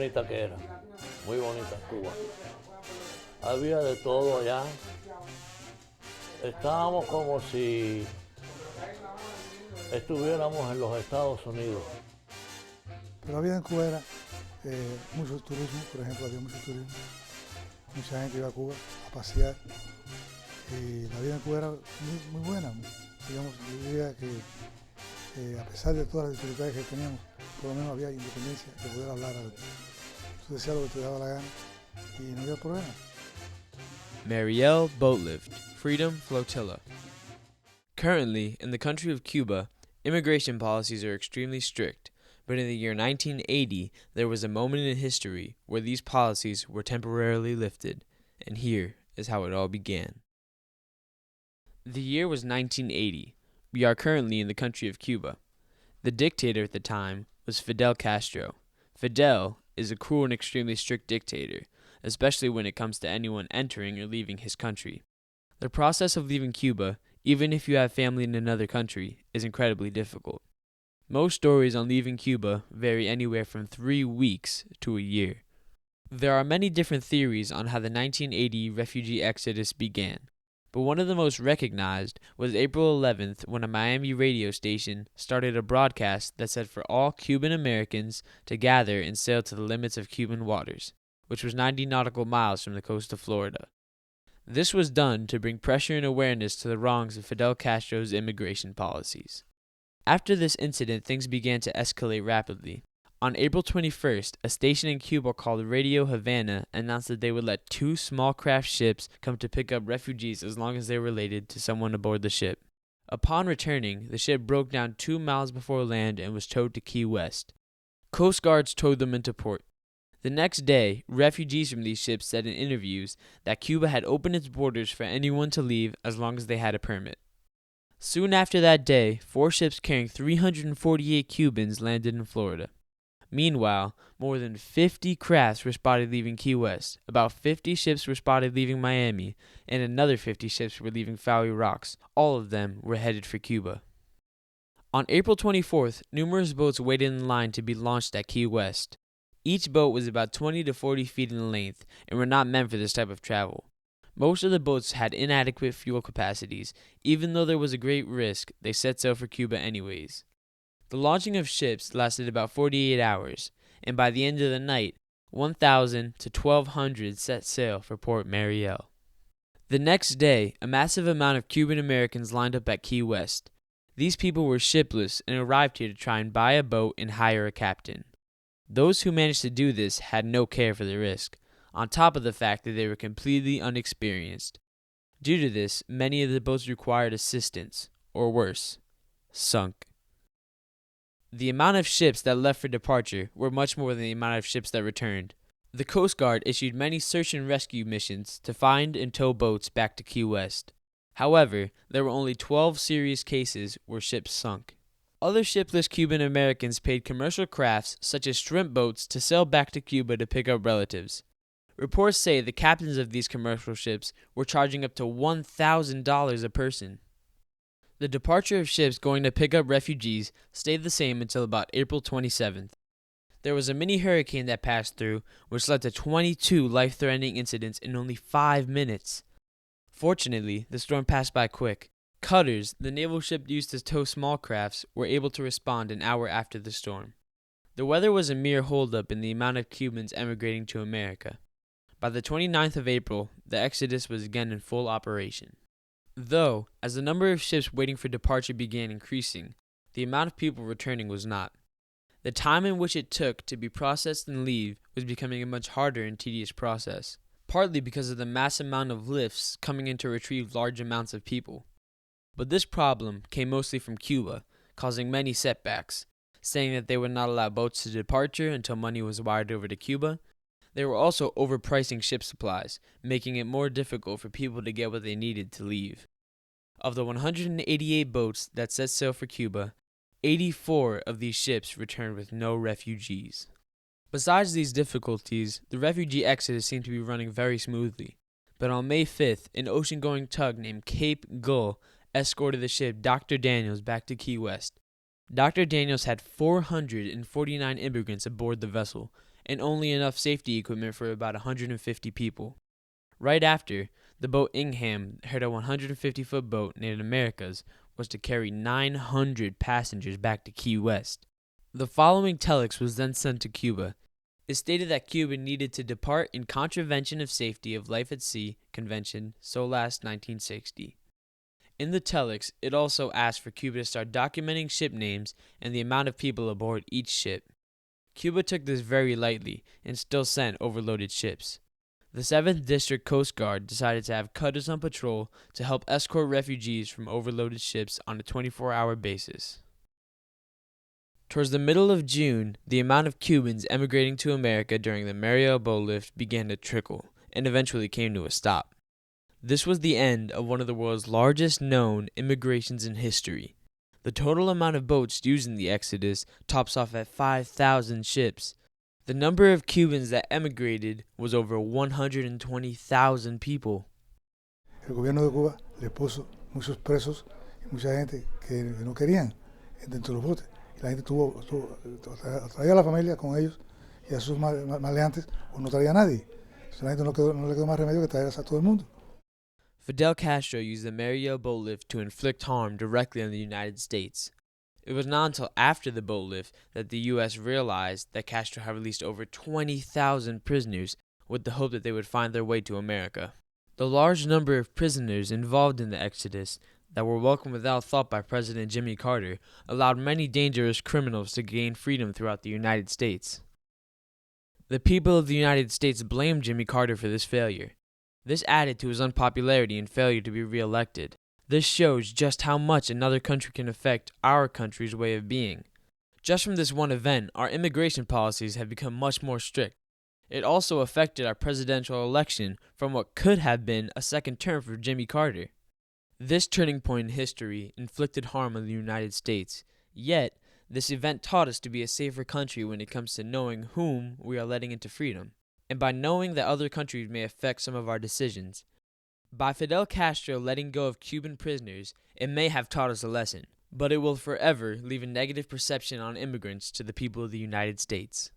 bonita que era, muy bonita Cuba. Había de todo allá. Estábamos como si estuviéramos en los Estados Unidos. Pero la vida en Cuba era mucho turismo, por ejemplo, había mucho turismo. Mucha gente iba a Cuba a pasear. Y la vida en Cuba era muy buena. Digamos, yo diría que a pesar de todas las dificultades que teníamos, por lo menos había independencia de poder hablar. Tú decías lo que te daba la gana y no había problema. Mariel Boatlift, Freedom Flotilla. Currently, in the country of Cuba, immigration policies are extremely strict, but in the year 1980, there was a moment in history where these policies were temporarily lifted, and here is how it all began. The year was 1980. We are currently in the country of Cuba. The dictator at the time was Fidel Castro. Fidel is a cruel and extremely strict dictator, especially when it comes to anyone entering or leaving his country. The process of leaving Cuba, even if you have family in another country, is incredibly difficult. Most stories on leaving Cuba vary anywhere from 3 weeks to a year. There are many different theories on how the 1980 refugee exodus began, but one of the most recognized was April 11th when a Miami radio station started a broadcast that said for all Cuban Americans to gather and sail to the limits of Cuban waters, which was 90 nautical miles from the coast of Florida. This was done to bring pressure and awareness to the wrongs of Fidel Castro's immigration policies. After this incident, things began to escalate rapidly. On April 21st, a station in Cuba called Radio Havana announced that they would let 2 small craft ships come to pick up refugees as long as they were related to someone aboard the ship. Upon returning, the ship broke down 2 miles before land and was towed to Key West. Coast Guards towed them into port. The next day, refugees from these ships said in interviews that Cuba had opened its borders for anyone to leave as long as they had a permit. Soon after that day, 4 ships carrying 348 Cubans landed in Florida. Meanwhile, more than 50 crafts were spotted leaving Key West, about 50 ships were spotted leaving Miami, and another 50 ships were leaving Fowey Rocks. All of them were headed for Cuba. On April 24th, numerous boats waited in line to be launched at Key West. Each boat was about 20 to 40 feet in length and were not meant for this type of travel. Most of the boats had inadequate fuel capacities. Even though there was a great risk, they set sail for Cuba anyways. The launching of ships lasted about 48 hours, and by the end of the night, 1,000 to 1,200 set sail for Port Mariel. The next day, a massive amount of Cuban Americans lined up at Key West. These people were shipless and arrived here to try and buy a boat and hire a captain. Those who managed to do this had no care for the risk, on top of the fact that they were completely unexperienced. Due to this, many of the boats required assistance, or worse, sunk. The amount of ships that left for departure were much more than the amount of ships that returned. The Coast Guard issued many search and rescue missions to find and tow boats back to Key West. However, there were only 12 serious cases where ships sunk. Other shipless Cuban Americans paid commercial crafts such as shrimp boats to sail back to Cuba to pick up relatives. Reports say the captains of these commercial ships were charging up to $1,000 a person. The departure of ships going to pick up refugees stayed the same until about April 27th. There was a mini hurricane that passed through, which led to 22 life-threatening incidents in only 5 minutes. Fortunately, the storm passed by quick. Cutters, the naval ship used to tow small crafts, were able to respond an hour after the storm. The weather was a mere holdup in the amount of Cubans emigrating to America. By the 29th of April, the exodus was again in full operation. Though, as the number of ships waiting for departure began increasing, the amount of people returning was not. The time in which it took to be processed and leave was becoming a much harder and tedious process, partly because of the mass amount of lifts coming in to retrieve large amounts of people. But this problem came mostly from Cuba, causing many setbacks, saying that they would not allow boats to departure until money was wired over to Cuba. They were also overpricing ship supplies, making it more difficult for people to get what they needed to leave. Of the 188 boats that set sail for Cuba, 84 of these ships returned with no refugees. Besides these difficulties, the refugee exodus seemed to be running very smoothly. But on May 5th, an ocean-going tug named Cape Gull escorted the ship Dr. Daniels back to Key West. Dr. Daniels had 449 immigrants aboard the vessel, and only enough safety equipment for about 150 people. Right after, the boat Ingham had a 150-foot boat named Americas was to carry 900 passengers back to Key West. The following telex was then sent to Cuba. It stated that Cuba needed to depart in contravention of Safety of Life at Sea Convention, SOLAS 1960. In the telex, it also asked for Cuba to start documenting ship names and the amount of people aboard each ship. Cuba took this very lightly and still sent overloaded ships. The 7th District Coast Guard decided to have cutters on patrol to help escort refugees from overloaded ships on a 24-hour basis. Towards the middle of June, the amount of Cubans emigrating to America during the Mariel Boatlift began to trickle and eventually came to a stop. This was the end of one of the world's largest known immigrations in history. The total amount of boats used in the exodus tops off at 5,000 ships. The number of Cubans that emigrated was over 120,000 people. El gobierno de Cuba le puso muchos presos y mucha gente que no querían dentro de los botes. Y la gente traía a la familia con ellos y a sus maleantes o no traía a nadie. Entonces la gente no le quedó más remedio que traer a todo el mundo. Fidel Castro used the Mariel Boatlift to inflict harm directly on the United States. It was not until after the boatlift that the U.S. realized that Castro had released over 20,000 prisoners with the hope that they would find their way to America. The large number of prisoners involved in the exodus that were welcomed without thought by President Jimmy Carter allowed many dangerous criminals to gain freedom throughout the United States. The people of the United States blamed Jimmy Carter for this failure. This added to his unpopularity and failure to be re-elected. This shows just how much another country can affect our country's way of being. Just from this one event, our immigration policies have become much more strict. It also affected our presidential election from what could have been a second term for Jimmy Carter. This turning point in history inflicted harm on the United States. Yet, this event taught us to be a safer country when it comes to knowing whom we are letting into freedom, and by knowing that other countries may affect some of our decisions. By Fidel Castro letting go of Cuban prisoners, it may have taught us a lesson, but it will forever leave a negative perception on immigrants to the people of the United States.